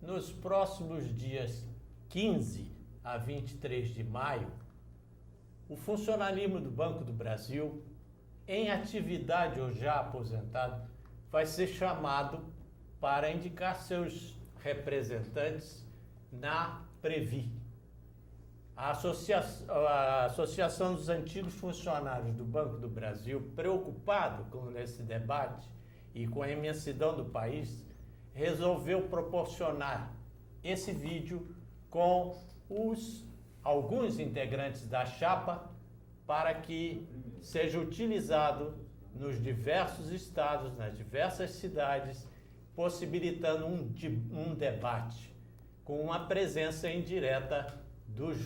Nos próximos dias 15 a 23 de maio, o funcionalismo do Banco do Brasil, em atividade ou já aposentado, vai ser chamado para indicar seus representantes na Previ. A Associação dos Antigos Funcionários do Banco do Brasil, preocupado com esse debate e com a imensidão do país, resolveu proporcionar esse vídeo com alguns integrantes da chapa para que seja utilizado nos diversos estados, nas diversas cidades, possibilitando um debate com uma presença indireta dos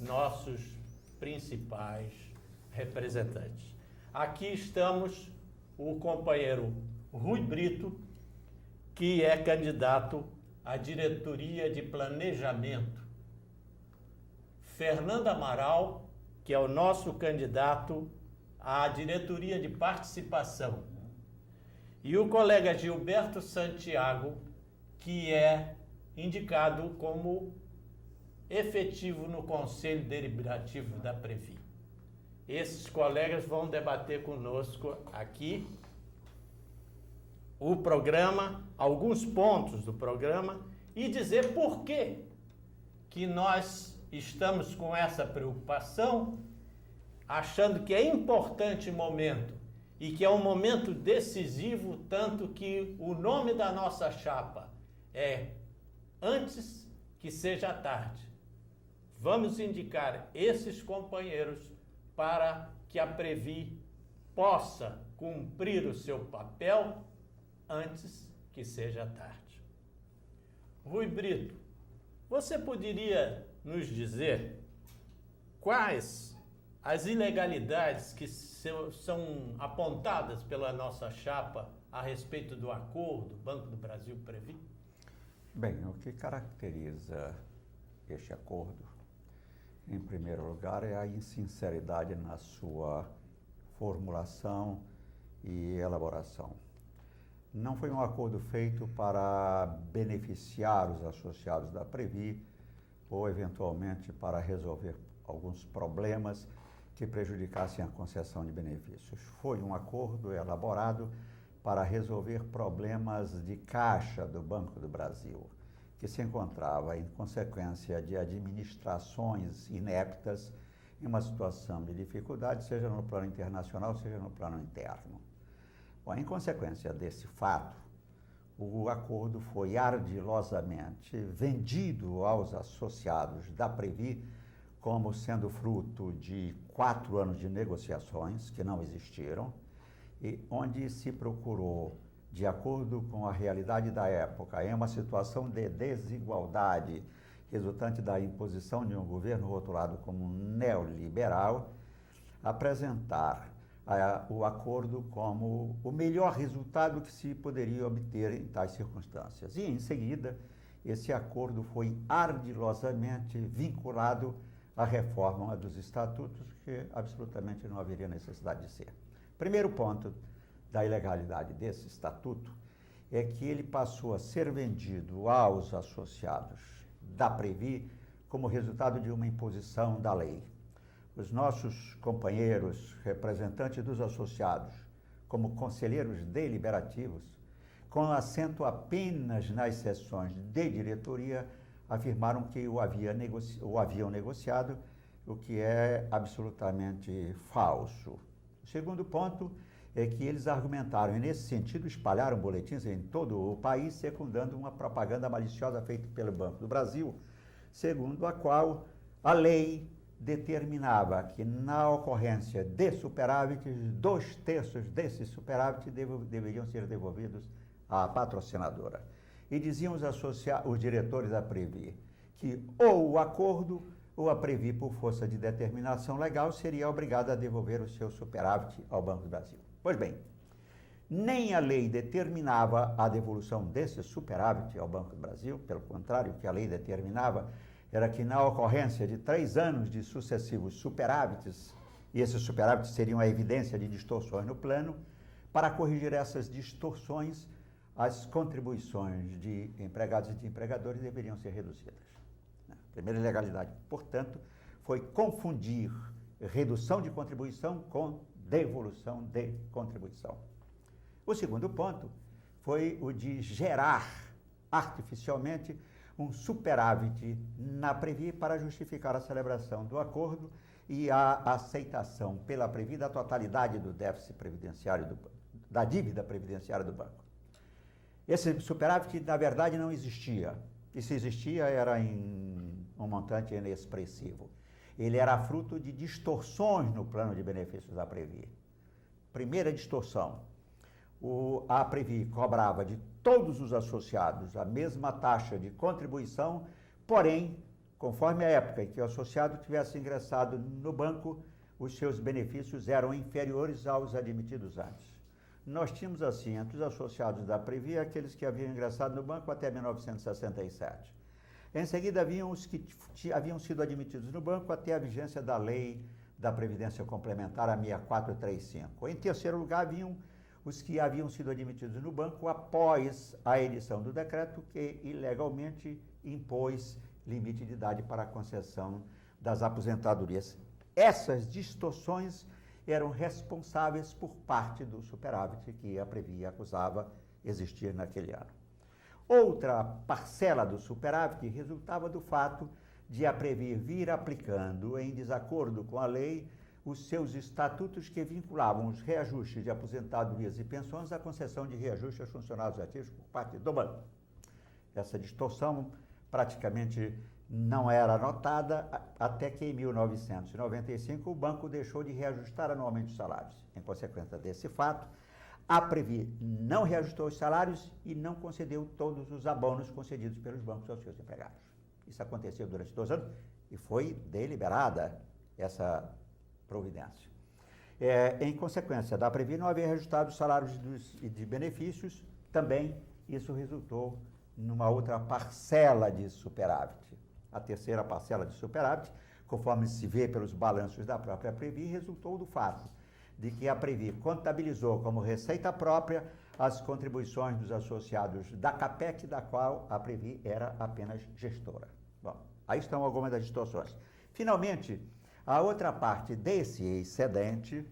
nossos principais representantes. Aqui estamos o companheiro Rui Brito, que é candidato à diretoria de planejamento. Fernando Amaral, que é o nosso candidato à diretoria de participação. E o colega Gilberto Santiago, que é indicado como efetivo no Conselho Deliberativo da Previ. Esses colegas vão debater conosco aqui o programa, alguns pontos do programa e dizer por que nós estamos com essa preocupação, achando que é importante o momento e que é um momento decisivo, tanto que o nome da nossa chapa é Antes que Seja Tarde. Vamos indicar esses companheiros para que a Previ possa cumprir o seu papel antes que seja tarde. Rui Brito, você poderia nos dizer quais as ilegalidades que são apontadas pela nossa chapa a respeito do acordo Banco do Brasil-Previ? Bem, o que caracteriza este acordo, em primeiro lugar, é a insinceridade na sua formulação e elaboração. Não foi um acordo feito para beneficiar os associados da Previ ou, eventualmente, para resolver alguns problemas que prejudicassem a concessão de benefícios. Foi um acordo elaborado para resolver problemas de caixa do Banco do Brasil, que se encontrava em consequência de administrações ineptas em uma situação de dificuldade, seja no plano internacional, seja no plano interno. Bom, em consequência desse fato, o acordo foi ardilosamente vendido aos associados da Previ como sendo fruto de 4 anos de negociações que não existiram e onde se procurou, de acordo com a realidade da época, em uma situação de desigualdade resultante da imposição de um governo rotulado como neoliberal, apresentar o acordo como o melhor resultado que se poderia obter em tais circunstâncias. E, em seguida, esse acordo foi ardilosamente vinculado à reforma dos estatutos, que absolutamente não haveria necessidade de ser. Primeiro ponto da ilegalidade desse estatuto é que ele passou a ser vendido aos associados da Previ como resultado de uma imposição da lei. Os nossos companheiros, representantes dos associados, como conselheiros deliberativos, com assento apenas nas sessões de diretoria, afirmaram que o haviam negociado, o que é absolutamente falso. O segundo ponto é que eles argumentaram e, nesse sentido, espalharam boletins em todo o país, secundando uma propaganda maliciosa feita pelo Banco do Brasil, segundo a qual a lei determinava que, na ocorrência de superávites, 2/3 desses superávites deveriam ser devolvidos à patrocinadora. E diziam os diretores da Previ que ou o acordo ou a Previ, por força de determinação legal, seria obrigada a devolver o seu superávit ao Banco do Brasil. Pois bem, nem a lei determinava a devolução desse superávit ao Banco do Brasil, pelo contrário, o que a lei determinava era que, na ocorrência de 3 anos de sucessivos superávites, e esses superávites seriam a evidência de distorções no plano, para corrigir essas distorções, as contribuições de empregados e de empregadores deveriam ser reduzidas. A primeira ilegalidade, portanto, foi confundir redução de contribuição com devolução de contribuição. O segundo ponto foi o de gerar artificialmente um superávit na Previ para justificar a celebração do acordo e a aceitação pela Previ da totalidade do déficit previdenciário da dívida previdenciária do banco. Esse superávit, na verdade, não existia. E se existia, era em um montante inexpressivo. Ele era fruto de distorções no plano de benefícios da Previ. Primeira distorção, a Previ cobrava de todos os associados a mesma taxa de contribuição, porém, conforme a época em que o associado tivesse ingressado no banco, os seus benefícios eram inferiores aos admitidos antes. Nós tínhamos assim, entre os associados da Previ, aqueles que haviam ingressado no banco até 1967. Em seguida, haviam os que haviam sido admitidos no banco até a vigência da Lei da Previdência Complementar, a 6435. Em terceiro lugar, haviam os que haviam sido admitidos no banco após a edição do decreto que ilegalmente impôs limite de idade para a concessão das aposentadorias. Essas distorções eram responsáveis por parte do superávit que a Previ acusava existir naquele ano. Outra parcela do superávit resultava do fato de a Previ vir aplicando, em desacordo com a lei, os seus estatutos que vinculavam os reajustes de aposentadorias e pensões à concessão de reajuste aos funcionários ativos por parte do banco. Essa distorção praticamente não era notada até que em 1995 o banco deixou de reajustar anualmente os salários. Em consequência desse fato, a Previ não reajustou os salários e não concedeu todos os abonos concedidos pelos bancos aos seus empregados. Isso aconteceu durante 2 anos e foi deliberada essa providência. Em consequência da Previ não haver reajustado os salários e de benefícios, também isso resultou numa outra parcela de superávit. A terceira parcela de superávit, conforme se vê pelos balanços da própria Previ, resultou do fato de que a Previ contabilizou como receita própria as contribuições dos associados da CAPEC, da qual a Previ era apenas gestora. Bom, aí estão algumas das distorções. Finalmente, a outra parte desse excedente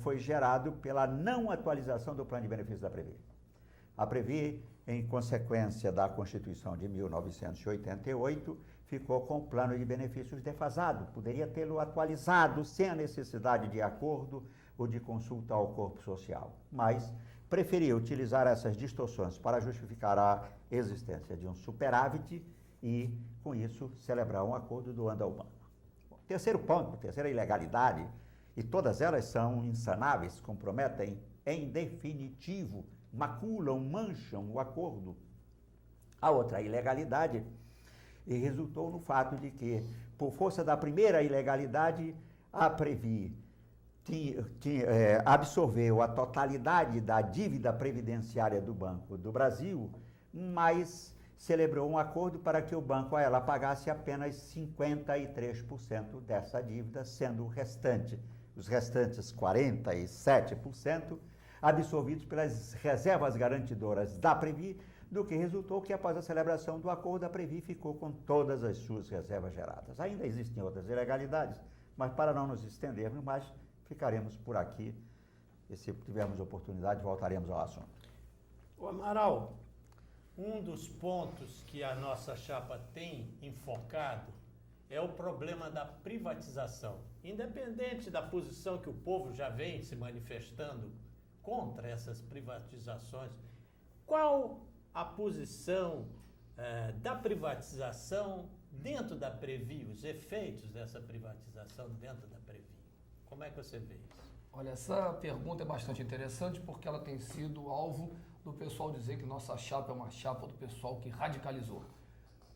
foi gerado pela não atualização do plano de benefícios da Previ. A Previ, em consequência da Constituição de 1988, ficou com o plano de benefícios defasado. Poderia tê-lo atualizado sem a necessidade de acordo ou de consulta ao corpo social, mas preferia utilizar essas distorções para justificar a existência de um superávit e, com isso, celebrar um acordo doando ao banco. Bom, terceiro ponto, terceira ilegalidade, e todas elas são insanáveis, comprometem em definitivo, maculam, mancham o acordo. A outra ilegalidade resultou no fato de que, por força da primeira ilegalidade, a Previ absorveu a totalidade da dívida previdenciária do Banco do Brasil, mas celebrou um acordo para que o banco a ela pagasse apenas 53% dessa dívida, sendo os restantes 47%, absorvidos pelas reservas garantidoras da Previ, do que resultou que, após a celebração do acordo, a Previ ficou com todas as suas reservas geradas. Ainda existem outras ilegalidades, mas para não nos estendermos mais, ficaremos por aqui e, se tivermos oportunidade, voltaremos ao assunto. Ô Amaral, um dos pontos que a nossa chapa tem enfocado é o problema da privatização. Independente da posição que o povo já vem se manifestando contra essas privatizações, qual a posição da privatização dentro da Previ, os efeitos dessa privatização dentro da Previ? Como é que você vê isso? Olha, essa pergunta é bastante interessante porque ela tem sido alvo do pessoal dizer que nossa chapa é uma chapa do pessoal que radicalizou.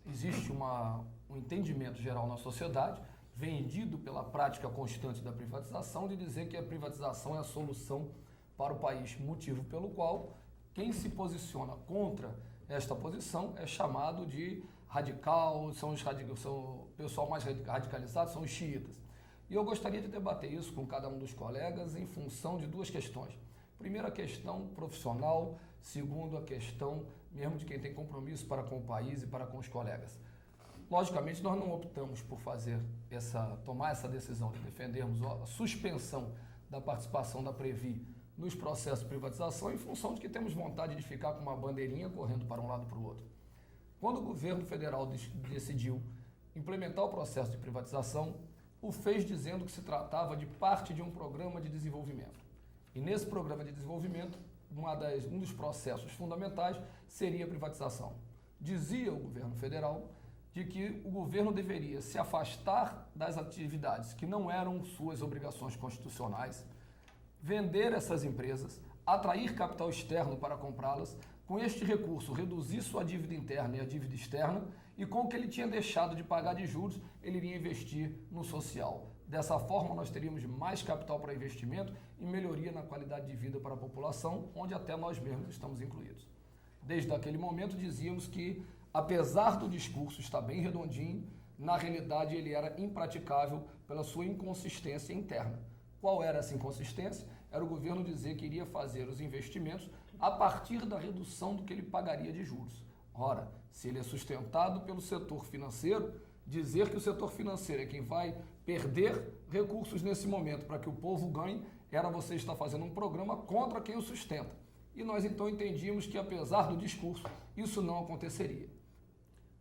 Existe um entendimento geral na sociedade, vendido pela prática constante da privatização, de dizer que a privatização é a solução para o país, motivo pelo qual quem se posiciona contra esta posição é chamado de radical, são o pessoal mais radicalizado, são os xiitas. E eu gostaria de debater isso com cada um dos colegas em função de duas questões. Primeira questão profissional, segundo a questão mesmo de quem tem compromisso para com o país e para com os colegas. Logicamente, nós não optamos por tomar essa decisão de defendermos a suspensão da participação da Previ nos processos de privatização em função de que temos vontade de ficar com uma bandeirinha correndo para um lado e para o outro. Quando o governo federal decidiu implementar o processo de privatização, o fez dizendo que se tratava de parte de um programa de desenvolvimento. E nesse programa de desenvolvimento, um dos processos fundamentais seria a privatização. Dizia o governo federal de que o governo deveria se afastar das atividades que não eram suas obrigações constitucionais, vender essas empresas, atrair capital externo para comprá-las, com este recurso reduzir sua dívida interna e a dívida externa, e com o que ele tinha deixado de pagar de juros, ele iria investir no social. Dessa forma, nós teríamos mais capital para investimento e melhoria na qualidade de vida para a população, onde até nós mesmos estamos incluídos. Desde aquele momento, dizíamos que, apesar do discurso estar bem redondinho, na realidade ele era impraticável pela sua inconsistência interna. Qual era essa inconsistência? Era o governo dizer que iria fazer os investimentos a partir da redução do que ele pagaria de juros. Ora, se ele é sustentado pelo setor financeiro, dizer que o setor financeiro é quem vai perder recursos nesse momento para que o povo ganhe, era você estar fazendo um programa contra quem o sustenta. E nós então entendíamos que, apesar do discurso, isso não aconteceria.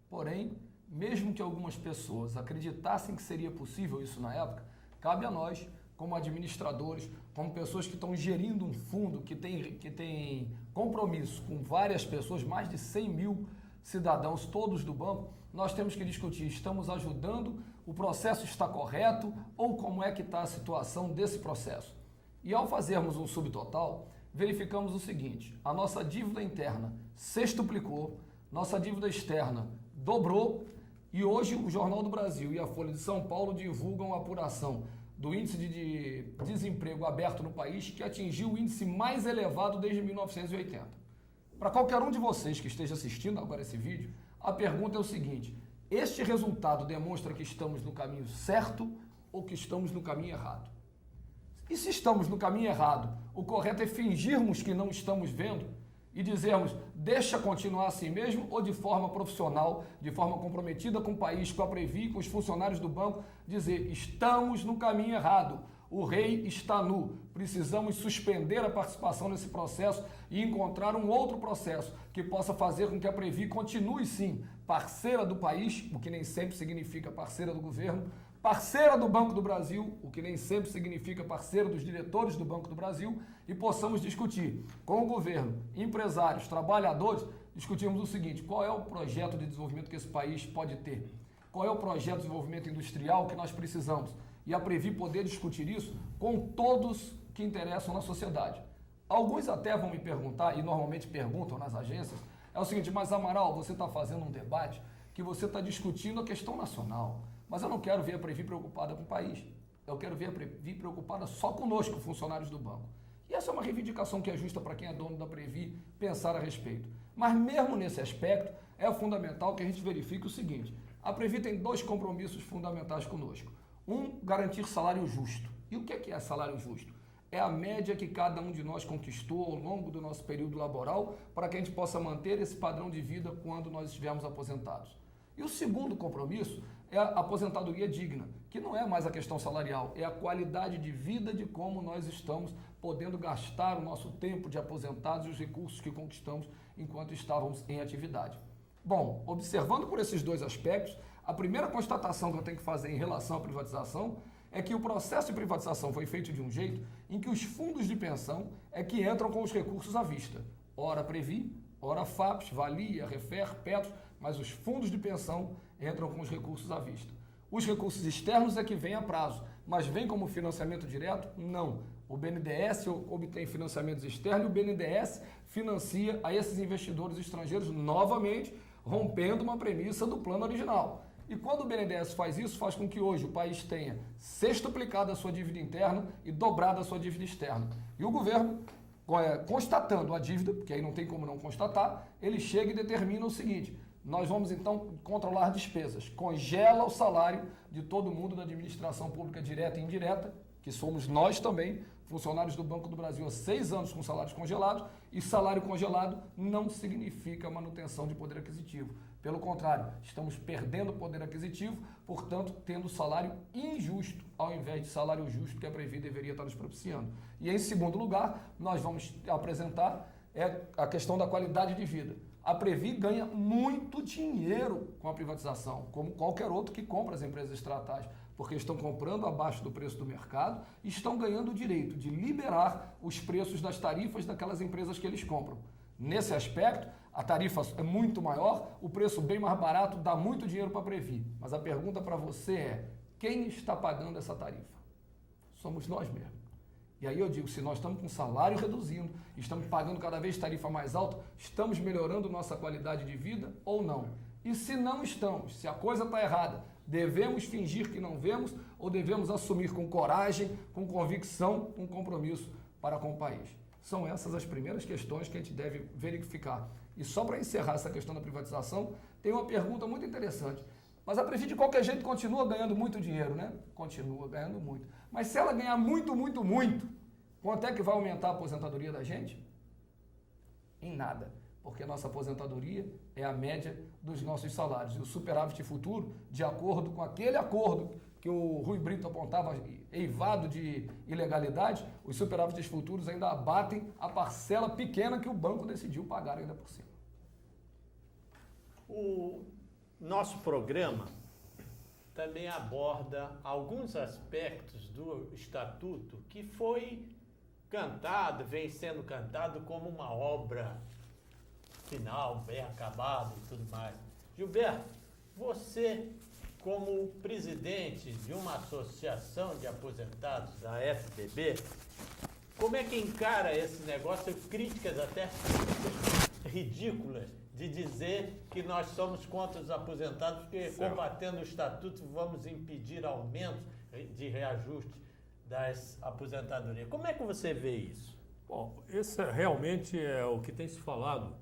Porém, mesmo que algumas pessoas acreditassem que seria possível isso na época, cabe a nós, como administradores, como pessoas que estão gerindo um fundo que tem compromisso com várias pessoas, mais de 100 mil cidadãos, todos do banco, nós temos que discutir, estamos ajudando, o processo está correto ou como é que está a situação desse processo. E ao fazermos um subtotal, verificamos o seguinte, a nossa dívida interna sextuplicou, nossa dívida externa dobrou e hoje o Jornal do Brasil e a Folha de São Paulo divulgam a apuração do índice de desemprego aberto no país que atingiu o índice mais elevado desde 1980. Para qualquer um de vocês que esteja assistindo agora esse vídeo, a pergunta é o seguinte, este resultado demonstra que estamos no caminho certo ou que estamos no caminho errado? E se estamos no caminho errado, o correto é fingirmos que não estamos vendo e dizermos, deixa continuar assim mesmo ou de forma profissional, de forma comprometida com o país, com a Previ, com os funcionários do banco, dizer, estamos no caminho errado, o rei está nu, precisamos suspender a participação nesse processo e encontrar um outro processo que possa fazer com que a Previ continue sim parceira do país, o que nem sempre significa parceira do governo, parceira do Banco do Brasil, o que nem sempre significa parceira dos diretores do Banco do Brasil, e possamos discutir com o governo, empresários, trabalhadores, discutirmos o seguinte, qual é o projeto de desenvolvimento que esse país pode ter? Qual é o projeto de desenvolvimento industrial que nós precisamos? E a Previ poder discutir isso com todos que interessam na sociedade. Alguns até vão me perguntar, e normalmente perguntam nas agências, é o seguinte, mas Amaral, você está fazendo um debate que você está discutindo a questão nacional, mas eu não quero ver a Previ preocupada com o país. Eu quero ver a Previ preocupada só conosco, funcionários do banco. E essa é uma reivindicação que é justa para quem é dono da Previ pensar a respeito. Mas mesmo nesse aspecto, é fundamental que a gente verifique o seguinte, a Previ tem dois compromissos fundamentais conosco. Um, garantir salário justo. E o que é salário justo? É a média que cada um de nós conquistou ao longo do nosso período laboral para que a gente possa manter esse padrão de vida quando nós estivermos aposentados. E o segundo compromisso é a aposentadoria digna, que não é mais a questão salarial, é a qualidade de vida de como nós estamos podendo gastar o nosso tempo de aposentados e os recursos que conquistamos enquanto estávamos em atividade. Bom, observando por esses dois aspectos, a primeira constatação que eu tenho que fazer em relação à privatização é que o processo de privatização foi feito de um jeito em que os fundos de pensão é que entram com os recursos à vista. Ora Previ, ora FAPES, Valia, Refer, Petro, mas os fundos de pensão entram com os recursos à vista. Os recursos externos é que vêm a prazo, mas vem como financiamento direto? Não. O BNDES obtém financiamentos externos e o BNDES financia a esses investidores estrangeiros novamente, rompendo uma premissa do plano original. E quando o BNDES faz isso, faz com que hoje o país tenha sextuplicado a sua dívida interna e dobrado a sua dívida externa. E o governo, constatando a dívida, porque aí não tem como não constatar, ele chega e determina o seguinte, nós vamos então controlar despesas, congela o salário de todo mundo da administração pública direta e indireta, que somos nós também, funcionários do Banco do Brasil há 6 anos com salários congelados, e salário congelado não significa manutenção de poder aquisitivo. Pelo contrário, estamos perdendo poder aquisitivo, portanto, tendo salário injusto, ao invés de salário justo que a Previ deveria estar nos propiciando. E em segundo lugar, nós vamos apresentar a questão da qualidade de vida. A Previ ganha muito dinheiro com a privatização, como qualquer outro que compra as empresas estatais, porque estão comprando abaixo do preço do mercado e estão ganhando o direito de liberar os preços das tarifas daquelas empresas que eles compram. Nesse aspecto, a tarifa é muito maior, o preço bem mais barato dá muito dinheiro para a Previ. Mas a pergunta para você é, quem está pagando essa tarifa? Somos nós mesmos. E aí eu digo, se nós estamos com salário reduzindo, estamos pagando cada vez tarifa mais alta, estamos melhorando nossa qualidade de vida ou não? E se não estamos, se a coisa está errada, devemos fingir que não vemos ou devemos assumir com coragem, com convicção, um compromisso para com o país? São essas as primeiras questões que a gente deve verificar. E só para encerrar essa questão da privatização, tem uma pergunta muito interessante. Mas a Previ, de qualquer jeito, continua ganhando muito dinheiro, né? Continua ganhando muito. Mas se ela ganhar muito, muito, muito, quanto é que vai aumentar a aposentadoria da gente? Em nada. Porque a nossa aposentadoria é a média dos nossos salários. E o superávit futuro, de acordo com aquele acordo que o Rui Brito apontava, eivado de ilegalidade, os superávites futuros ainda abatem a parcela pequena que o banco decidiu pagar ainda por cima. O nosso programa também aborda alguns aspectos do Estatuto que foi cantado, vem sendo cantado como uma obra final, bem acabada e tudo mais. Gilberto, você, como presidente de uma associação de aposentados, da FBB, como é que encara esse negócio, críticas até ridículas, de dizer que nós somos contra os aposentados, porque combatendo o Estatuto vamos impedir aumentos de reajuste das aposentadorias. Como é que você vê isso? Bom, esse realmente é o que tem se falado,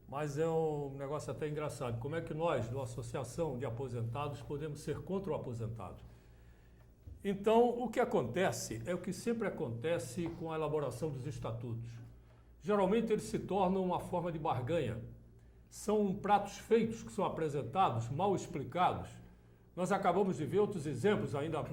mas é um negócio até engraçado. Como é que nós, da Associação de Aposentados, podemos ser contra o aposentado? Então, o que acontece é o que sempre acontece com a elaboração dos estatutos. Geralmente eles se tornam uma forma de barganha. São pratos feitos que são apresentados, mal explicados. Nós acabamos de ver outros exemplos, ainda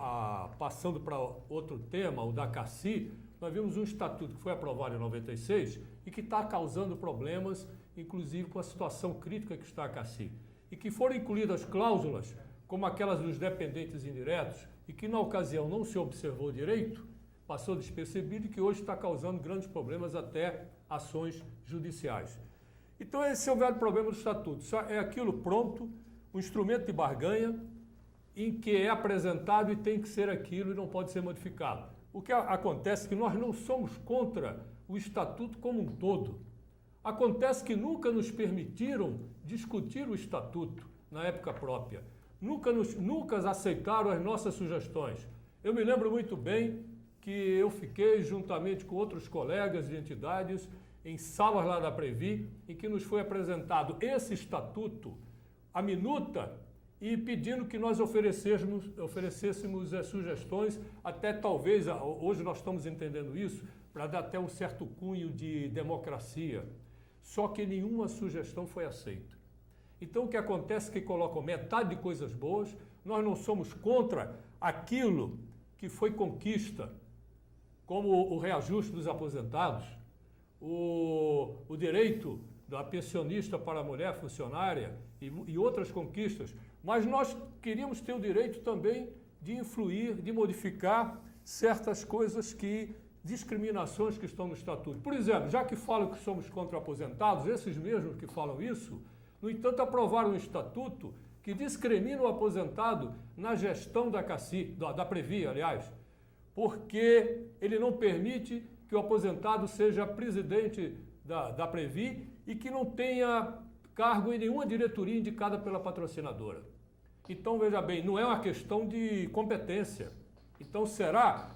passando para outro tema, o da CACI. Nós vimos um estatuto que foi aprovado em 96 e que está causando problemas, inclusive com a situação crítica que está a CACI. E que foram incluídas cláusulas, como aquelas dos dependentes indiretos, e que na ocasião não se observou direito, passou despercebido e que hoje está causando grandes problemas, até ações judiciais. Então esse é o velho problema do Estatuto. Só é aquilo pronto, um instrumento de barganha, em que é apresentado e tem que ser aquilo e não pode ser modificado. O que acontece é que nós não somos contra o Estatuto como um todo. Acontece que nunca nos permitiram discutir o Estatuto na época própria. Nunca aceitaram as nossas sugestões. Eu me lembro muito bem que eu fiquei, juntamente com outros colegas de entidades, em salas lá da Previ, em que nos foi apresentado esse Estatuto, a minuta, e pedindo que nós oferecêssemos sugestões, até talvez, hoje nós estamos entendendo isso, para dar até um certo cunho de democracia. Só que nenhuma sugestão foi aceita. Então o que acontece é que colocam metade de coisas boas, nós não somos contra aquilo que foi conquista, como o reajuste dos aposentados, o direito da pensionista para a mulher funcionária e outras conquistas, mas nós queríamos ter o direito também de influir, de modificar certas coisas discriminações que estão no Estatuto. Por exemplo, já que falam que somos contra aposentados, esses mesmos que falam isso, no entanto, aprovaram um Estatuto que discrimina o aposentado na gestão da CACI, da Previ, aliás, porque ele não permite que o aposentado seja presidente da Previ e que não tenha cargo em nenhuma diretoria indicada pela patrocinadora. Então, veja bem, não é uma questão de competência. Então,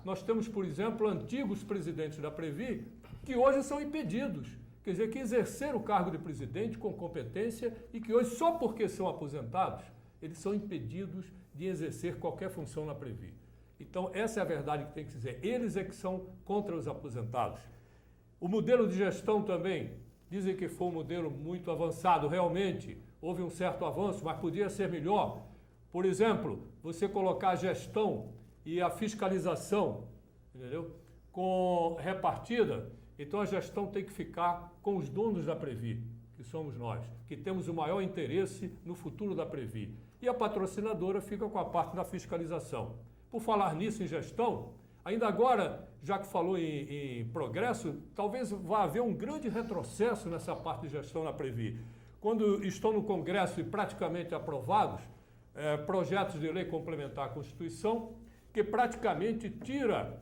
nós temos, por exemplo, antigos presidentes da Previ que hoje são impedidos, quer dizer, que exerceram o cargo de presidente com competência e que hoje, só porque são aposentados, eles são impedidos de exercer qualquer função na Previ. Então, essa é a verdade que tem que dizer. Eles é que são contra os aposentados. O modelo de gestão também, dizem que foi um modelo muito avançado, realmente. Houve um certo avanço, mas podia ser melhor. Por exemplo, você colocar a gestão e a fiscalização, entendeu? Repartida, então a gestão tem que ficar com os donos da Previ, que somos nós, que temos o maior interesse no futuro da Previ. E a patrocinadora fica com a parte da fiscalização. Por falar nisso em gestão, ainda agora, já que falou em progresso, talvez vá haver um grande retrocesso nessa parte de gestão na Previ. Quando estão no Congresso e praticamente aprovados, projetos de lei complementar à Constituição, que praticamente tira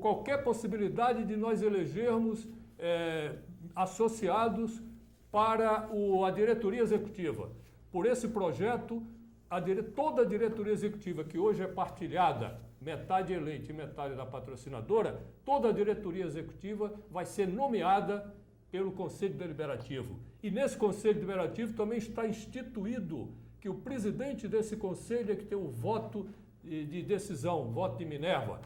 qualquer possibilidade de nós elegermos associados para a diretoria executiva. Por esse projeto, toda a diretoria executiva, que hoje é partilhada, metade eleita e metade da patrocinadora, toda a diretoria executiva vai ser nomeada pelo Conselho Deliberativo. E nesse Conselho Deliberativo também está instituído que o presidente desse conselho é que tem o voto de decisão, voto de Minerva.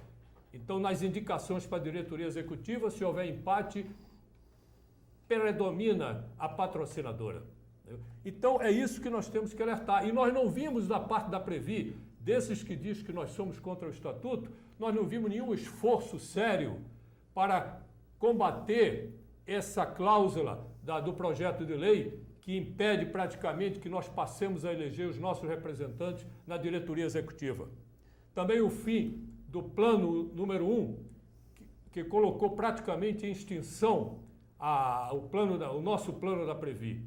Então, nas indicações para a diretoria executiva, se houver empate, predomina a patrocinadora. Então, é isso que nós temos que alertar. E nós não vimos da parte da Previ, desses que diz que nós somos contra o Estatuto, nós não vimos nenhum esforço sério para combater essa cláusula do projeto de lei que impede praticamente que nós passemos a eleger os nossos representantes na diretoria executiva. Também o fim do plano número 1, que colocou praticamente em extinção o nosso plano da Previ.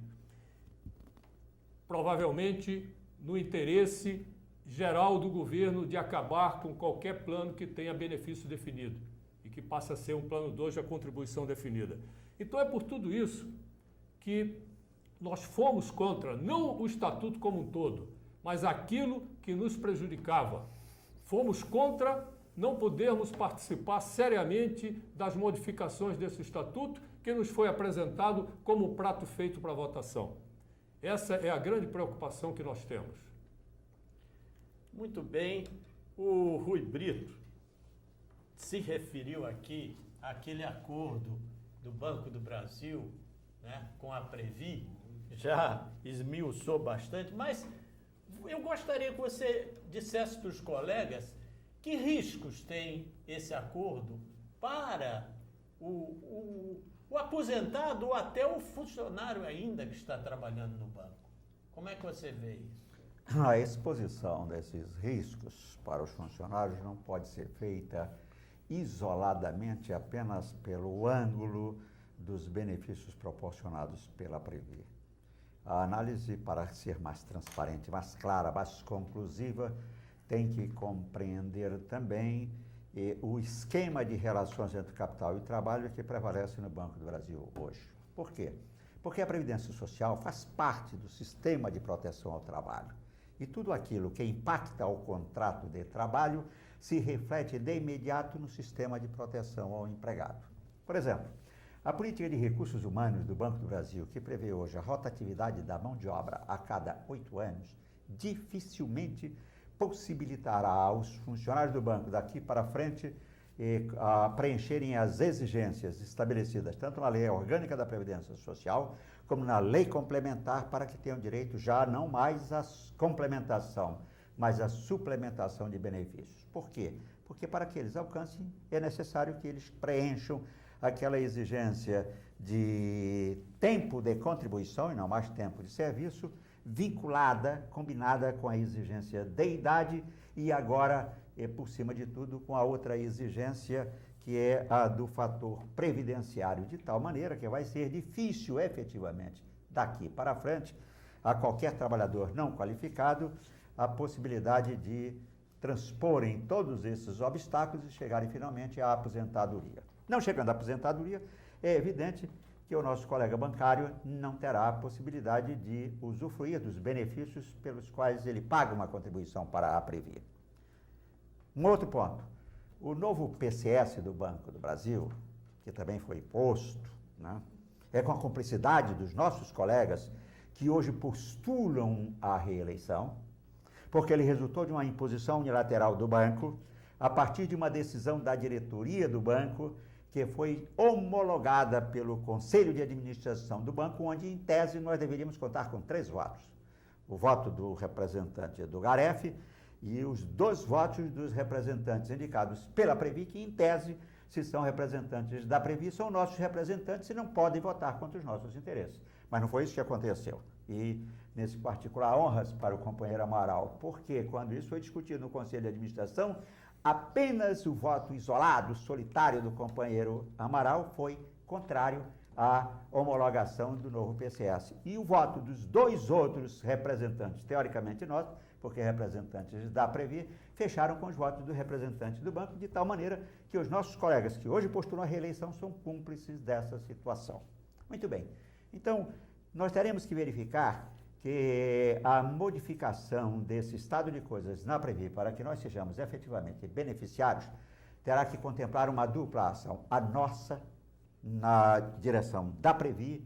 Provavelmente no interesse geral do governo de acabar com qualquer plano que tenha benefício definido e que passe a ser um plano 2 de contribuição definida. Então é por tudo isso que nós fomos contra, não o Estatuto como um todo, mas aquilo que nos prejudicava. Fomos contra não podermos participar seriamente das modificações desse Estatuto que nos foi apresentado como prato feito para votação. Essa é a grande preocupação que nós temos. Muito bem. O Rui Brito se referiu aqui àquele acordo do Banco do Brasil, né, com a Previ, já esmiuçou bastante, mas eu gostaria que você dissesse para os colegas que riscos tem esse acordo para o aposentado ou até o funcionário ainda que está trabalhando no banco. Como é que você vê isso? A exposição desses riscos para os funcionários não pode ser feita isoladamente apenas pelo ângulo dos benefícios proporcionados pela Previ. A análise, para ser mais transparente, mais clara, mais conclusiva, tem que compreender também o esquema de relações entre capital e trabalho que prevalece no Banco do Brasil hoje. Por quê? Porque a Previdência Social faz parte do sistema de proteção ao trabalho. E tudo aquilo que impacta o contrato de trabalho se reflete de imediato no sistema de proteção ao empregado. Por exemplo, a política de recursos humanos do Banco do Brasil, que prevê hoje a rotatividade da mão de obra a cada 8 anos, dificilmente possibilitará aos funcionários do banco daqui para frente preencherem as exigências estabelecidas tanto na Lei Orgânica da Previdência Social como na Lei Complementar, para que tenham direito já não mais à complementação, mas à suplementação de benefícios. Por quê? Porque para que eles alcancem é necessário que eles preencham aquela exigência de tempo de contribuição e não mais tempo de serviço, vinculada, combinada com a exigência de idade e agora, por cima de tudo, com a outra exigência que é a do fator previdenciário, de tal maneira que vai ser difícil, efetivamente, daqui para frente, a qualquer trabalhador não qualificado, a possibilidade de transporem todos esses obstáculos e chegarem finalmente à aposentadoria. Não chegando à aposentadoria, é evidente que o nosso colega bancário não terá a possibilidade de usufruir dos benefícios pelos quais ele paga uma contribuição para a Previ. Um outro ponto, o novo PCS do Banco do Brasil, que também foi posto, né, é com a cumplicidade dos nossos colegas que hoje postulam a reeleição, porque ele resultou de uma imposição unilateral do banco a partir de uma decisão da diretoria do banco, que foi homologada pelo Conselho de Administração do banco, onde, em tese, nós deveríamos contar com 3 votos. O voto do representante do Garef e os 2 votos dos representantes indicados pela Previ, que, em tese, se são representantes da Previ, são nossos representantes e não podem votar contra os nossos interesses. Mas não foi isso que aconteceu. E, nesse particular, honras para o companheiro Amaral, porque quando isso foi discutido no Conselho de Administração, apenas o voto isolado, solitário do companheiro Amaral foi contrário à homologação do novo PCS. E o voto dos 2 outros representantes, teoricamente nossos, porque representantes da Previ, fecharam com os votos do representante do banco, de tal maneira que os nossos colegas que hoje postulam a reeleição são cúmplices dessa situação. Muito bem. Então, nós teremos que verificar que a modificação desse estado de coisas na Previ, para que nós sejamos efetivamente beneficiários, terá que contemplar uma dupla ação. A nossa, na direção da Previ,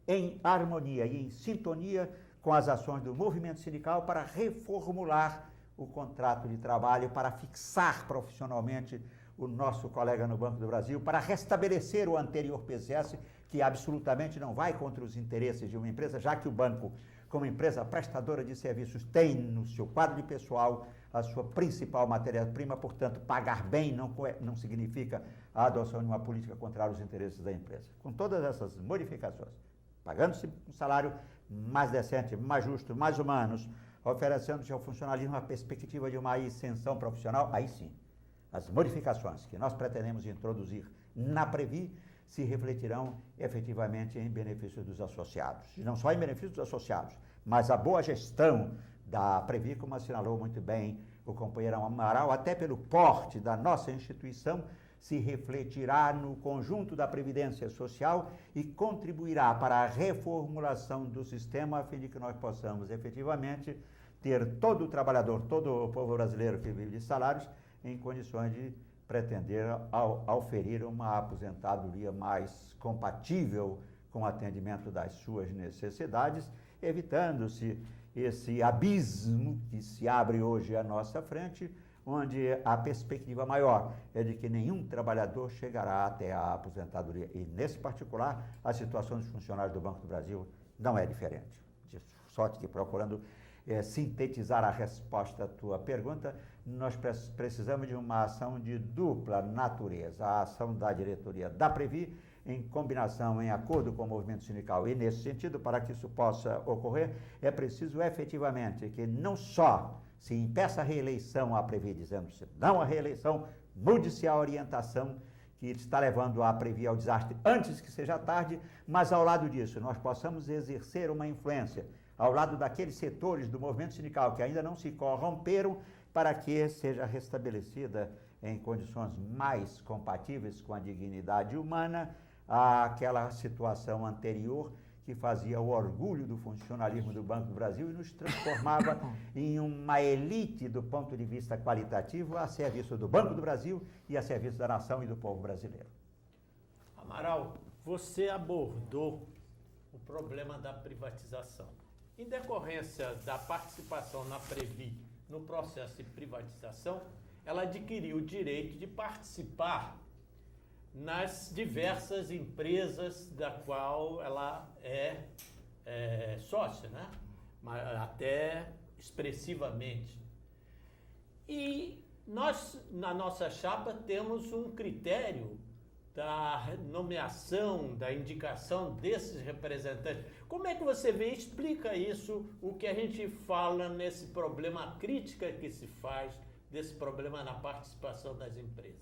em harmonia e em sintonia com as ações do movimento sindical para reformular o contrato de trabalho, para fixar profissionalmente o nosso colega no Banco do Brasil, para restabelecer o anterior PCS, que absolutamente não vai contra os interesses de uma empresa, já que o banco, como empresa prestadora de serviços, tem no seu quadro de pessoal a sua principal matéria-prima, portanto, pagar bem não significa a adoção de uma política contrária aos interesses da empresa. Com todas essas modificações, pagando-se um salário mais decente, mais justo, mais humanos, oferecendo-se ao funcionalismo a perspectiva de uma ascensão profissional, aí sim, as modificações que nós pretendemos introduzir na Previ se refletirão efetivamente em benefício dos associados. E não só em benefício dos associados, mas a boa gestão da Previ, como assinalou muito bem o companheiro Amaral, até pelo porte da nossa instituição, se refletirá no conjunto da Previdência Social e contribuirá para a reformulação do sistema, a fim de que nós possamos efetivamente ter todo o trabalhador, todo o povo brasileiro que vive de salários, em condições de pretender oferir uma aposentadoria mais compatível com o atendimento das suas necessidades, evitando-se esse abismo que se abre hoje à nossa frente, onde a perspectiva maior é de que nenhum trabalhador chegará até a aposentadoria. E, nesse particular, a situação dos funcionários do Banco do Brasil não é diferente. De sorte que, procurando sintetizar a resposta à tua pergunta, nós precisamos de uma ação de dupla natureza. A ação da diretoria da Previ, em combinação, em acordo com o movimento sindical. E, nesse sentido, para que isso possa ocorrer, é preciso efetivamente que não só se impeça a reeleição à Previ, dizendo-se não à reeleição, mude-se a orientação que está levando a Previ ao desastre antes que seja tarde, mas ao lado disso nós possamos exercer uma influência ao lado daqueles setores do movimento sindical que ainda não se corromperam, para que seja restabelecida em condições mais compatíveis com a dignidade humana aquela situação anterior que fazia o orgulho do funcionalismo do Banco do Brasil e nos transformava em uma elite do ponto de vista qualitativo a serviço do Banco do Brasil e a serviço da nação e do povo brasileiro. Amaral, você abordou o problema da privatização. Em decorrência da participação na Previ no processo de privatização, ela adquiriu o direito de participar nas diversas empresas da qual ela é sócia, né? Até expressivamente. E nós, na nossa chapa, temos um critério da nomeação, da indicação desses representantes. Como é que você vê? Explica isso, o que a gente fala nesse problema, a crítica que se faz desse problema na participação das empresas.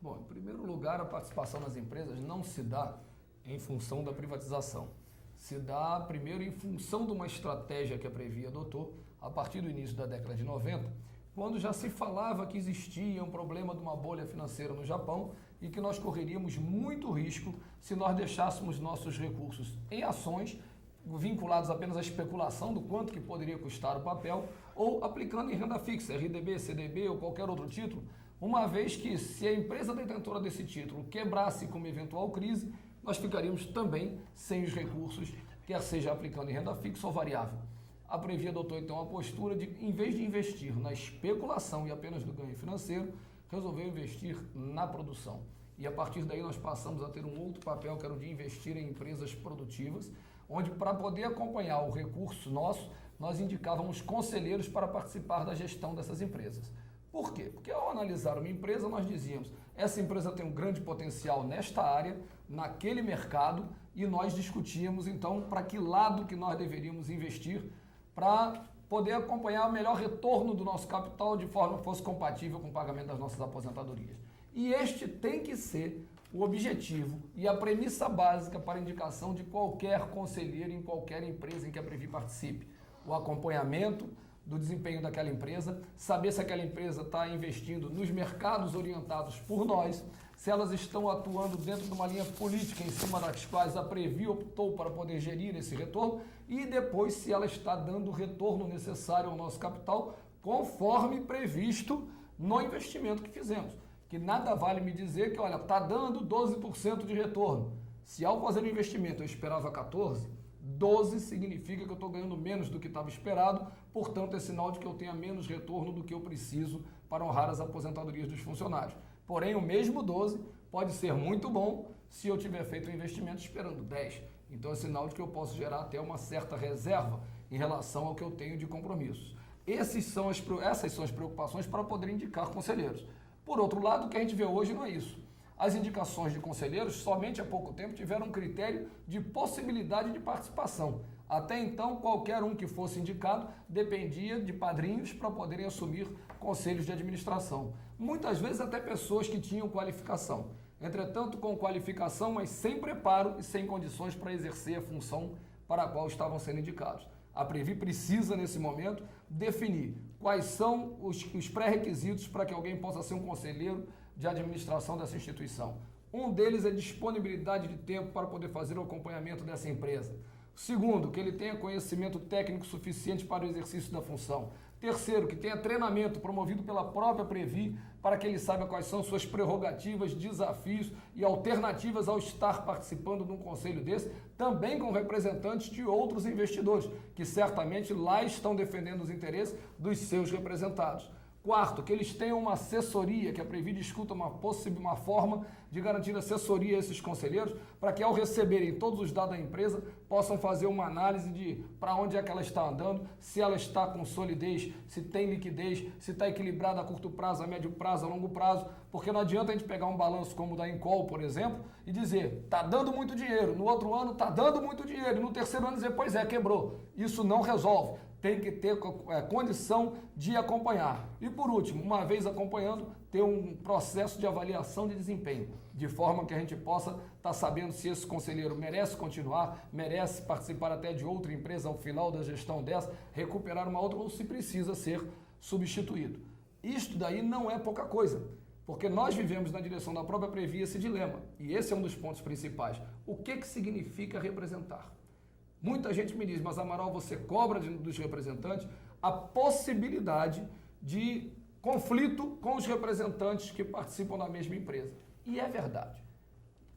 Bom, em primeiro lugar, a participação nas empresas não se dá em função da privatização. Se dá, primeiro, em função de uma estratégia que a Previ adotou a partir do início da década de 90, quando já se falava que existia um problema de uma bolha financeira no Japão e que nós correríamos muito risco se nós deixássemos nossos recursos em ações vinculados apenas à especulação do quanto que poderia custar o papel ou aplicando em renda fixa, RDB, CDB ou qualquer outro título, uma vez que se a empresa detentora desse título quebrasse com uma eventual crise, nós ficaríamos também sem os recursos, quer seja aplicando em renda fixa ou variável. A Previ adotou então a postura de, em vez de investir na especulação e apenas no ganho financeiro, resolveu investir na produção. E a partir daí nós passamos a ter um outro papel, que era o de investir em empresas produtivas, onde para poder acompanhar o recurso nosso, nós indicávamos conselheiros para participar da gestão dessas empresas. Por quê? Porque ao analisar uma empresa, nós dizíamos, essa empresa tem um grande potencial nesta área, naquele mercado, e nós discutíamos então para que lado que nós deveríamos investir para poder acompanhar o melhor retorno do nosso capital de forma que fosse compatível com o pagamento das nossas aposentadorias. E este tem que ser o objetivo e a premissa básica para a indicação de qualquer conselheiro em qualquer empresa em que a Previ participe. O acompanhamento do desempenho daquela empresa, saber se aquela empresa está investindo nos mercados orientados por nós, se elas estão atuando dentro de uma linha política em cima das quais a Previ optou para poder gerir esse retorno e depois se ela está dando o retorno necessário ao nosso capital conforme previsto no investimento que fizemos. Que nada vale me dizer que, olha, está dando 12% de retorno. Se ao fazer o investimento eu esperava 14%, 12 significa que eu estou ganhando menos do que estava esperado, portanto é sinal de que eu tenha menos retorno do que eu preciso para honrar as aposentadorias dos funcionários. Porém, o mesmo 12 pode ser muito bom se eu tiver feito um investimento esperando 10. Então é sinal de que eu posso gerar até uma certa reserva em relação ao que eu tenho de compromissos. Essas são as preocupações para poder indicar conselheiros. Por outro lado, o que a gente vê hoje não é isso. As indicações de conselheiros, somente há pouco tempo, tiveram um critério de possibilidade de participação. Até então, qualquer um que fosse indicado dependia de padrinhos para poderem assumir conselhos de administração. Muitas vezes até pessoas que tinham qualificação. Entretanto, com qualificação, mas sem preparo e sem condições para exercer a função para a qual estavam sendo indicados. A Previ precisa, nesse momento, definir quais são os pré-requisitos para que alguém possa ser um conselheiro de administração dessa instituição. Um deles é disponibilidade de tempo para poder fazer o acompanhamento dessa empresa. Segundo, que ele tenha conhecimento técnico suficiente para o exercício da função. Terceiro, que tenha treinamento promovido pela própria Previ para que ele saiba quais são suas prerrogativas, desafios e alternativas ao estar participando de um conselho desse, também com representantes de outros investidores, que certamente lá estão defendendo os interesses dos seus representados. Quarto, que eles tenham uma assessoria, que a Previ discuta uma forma de garantir assessoria a esses conselheiros, para que ao receberem todos os dados da empresa, possam fazer uma análise de para onde é que ela está andando, se ela está com solidez, se tem liquidez, se está equilibrada a curto prazo, a médio prazo, a longo prazo, porque não adianta a gente pegar um balanço como o da Incol, por exemplo, e dizer, está dando muito dinheiro, no outro ano está dando muito dinheiro, e no terceiro ano dizer, pois é, quebrou. Isso não resolve. Tem que ter condição de acompanhar. E por último, uma vez acompanhando, ter um processo de avaliação de desempenho, de forma que a gente possa estar sabendo se esse conselheiro merece continuar, merece participar até de outra empresa ao final da gestão dessa, recuperar uma outra ou se precisa ser substituído. Isto daí não é pouca coisa, porque nós vivemos na direção da própria Previ esse dilema, e esse é um dos pontos principais. O que significa representar? Muita gente me diz, mas Amaral, você cobra dos representantes a possibilidade de conflito com os representantes que participam da mesma empresa. E é verdade.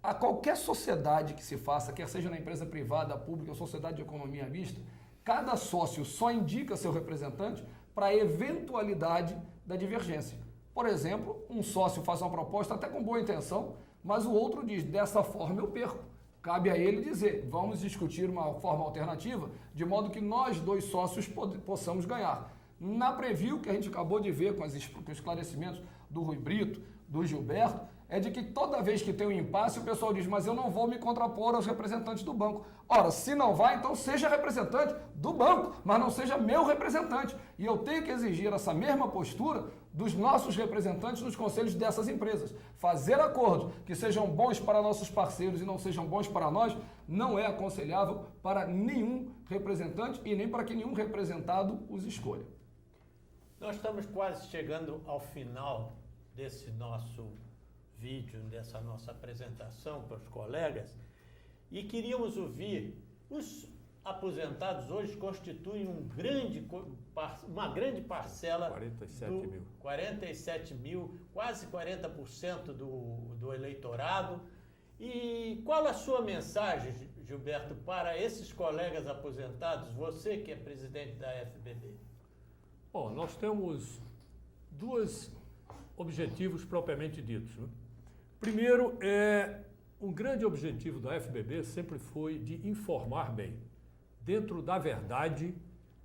A qualquer sociedade que se faça, quer seja na empresa privada, pública ou sociedade de economia mista, cada sócio só indica seu representante para a eventualidade da divergência. Por exemplo, um sócio faz uma proposta até com boa intenção, mas o outro diz, dessa forma eu perco. Cabe a ele dizer, vamos discutir uma forma alternativa, de modo que nós dois sócios possamos ganhar. Na Previ, que a gente acabou de ver com os esclarecimentos do Rui Brito, do Gilberto, é de que toda vez que tem um impasse, o pessoal diz, mas eu não vou me contrapor aos representantes do banco. Ora, se não vai, então seja representante do banco, mas não seja meu representante. E eu tenho que exigir essa mesma postura dos nossos representantes nos conselhos dessas empresas. Fazer acordos que sejam bons para nossos parceiros e não sejam bons para nós, não é aconselhável para nenhum representante e nem para que nenhum representado os escolha. Nós estamos quase chegando ao final desse nosso vídeo, dessa nossa apresentação para os colegas, e queríamos ouvir, os aposentados hoje constituem uma grande parcela, 47 mil, quase 40% do eleitorado. E qual a sua mensagem, Gilberto, para esses colegas aposentados, você que é presidente da FBB? Bom, nós temos duas objetivos propriamente ditos, né? Primeiro, um grande objetivo da FBB sempre foi de informar bem, dentro da verdade,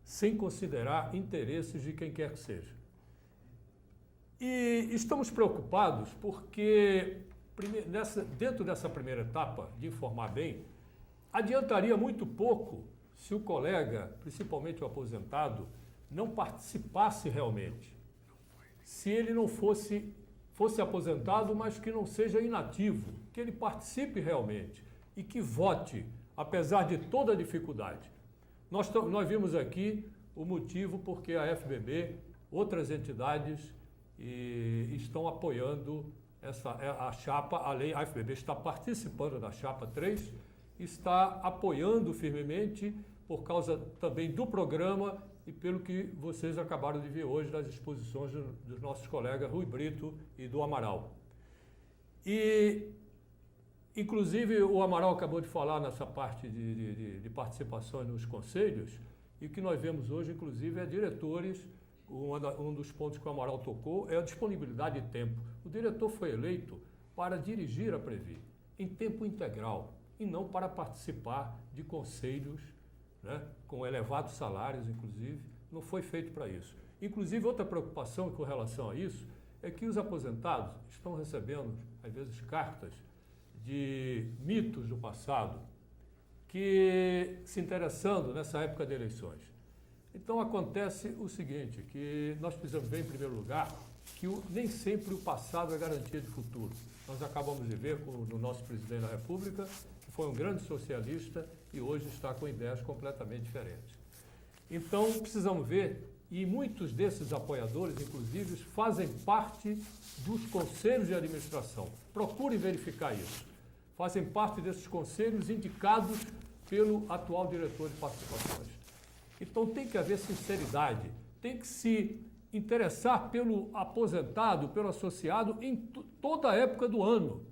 sem considerar interesses de quem quer que seja. E estamos preocupados porque, dentro dessa primeira etapa de informar bem, adiantaria muito pouco se o colega, principalmente o aposentado, não participasse realmente. Se ele não fosse aposentado, mas que não seja inativo, que ele participe realmente e que vote, apesar de toda a dificuldade. Nós vimos aqui o motivo porque a FBB, outras entidades, estão apoiando a chapa, a FBB está participando da chapa 3, está apoiando firmemente por causa também do programa e pelo que vocês acabaram de ver hoje nas exposições dos nossos colegas Rui Brito e do Amaral. E, inclusive, o Amaral acabou de falar nessa parte de participação nos conselhos, e o que nós vemos hoje, inclusive, é diretores. Um dos pontos que o Amaral tocou é a disponibilidade de tempo. O diretor foi eleito para dirigir a Previ em tempo integral e não para participar de conselhos, né, com elevados salários, inclusive. Não foi feito para isso. Inclusive, outra preocupação com relação a isso é que os aposentados estão recebendo, às vezes, cartas de mitos do passado que se interessando nessa época de eleições. Então acontece o seguinte, que nós precisamos ver em primeiro lugar que nem sempre o passado é garantia de futuro. Nós acabamos de ver no nosso presidente da República, que foi um grande socialista e hoje está com ideias completamente diferentes. Então precisamos ver, e muitos desses apoiadores, inclusive, fazem parte dos conselhos de administração. Procurem verificar isso. Fazem parte desses conselhos indicados pelo atual diretor de participações. Então tem que haver sinceridade, tem que se interessar pelo aposentado, pelo associado em toda a época do ano.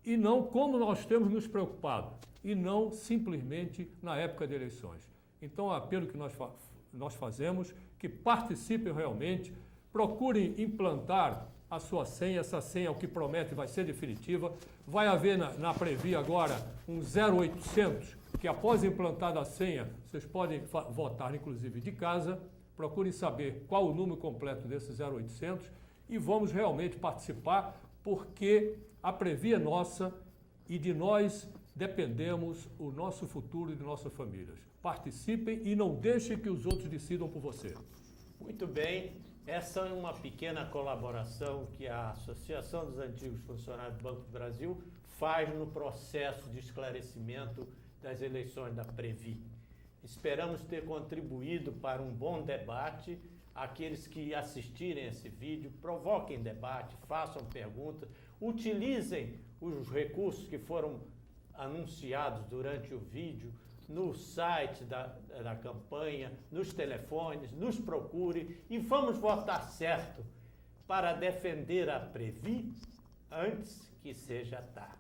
E não como nós temos nos preocupado, e não simplesmente na época de eleições. Então, o apelo que nós fazemos, que participem realmente, procurem implantar a sua senha, essa senha, o que promete, vai ser definitiva. Vai haver na Previ agora um 0800, que após implantada a senha, vocês podem votar, inclusive, de casa. Procurem saber qual o número completo desse 0800 e vamos realmente participar, porque a Previ é nossa e de nós dependemos o nosso futuro e de nossas famílias. Participem e não deixem que os outros decidam por você. Muito bem. Essa é uma pequena colaboração que a Associação dos Antigos Funcionários do Banco do Brasil faz no processo de esclarecimento das eleições da Previ. Esperamos ter contribuído para um bom debate. Aqueles que assistirem esse vídeo, provoquem debate, façam perguntas, utilizem os recursos que foram anunciados durante o vídeo, no site da campanha, nos telefones, nos procure e vamos votar certo para defender a Previ antes que seja tarde.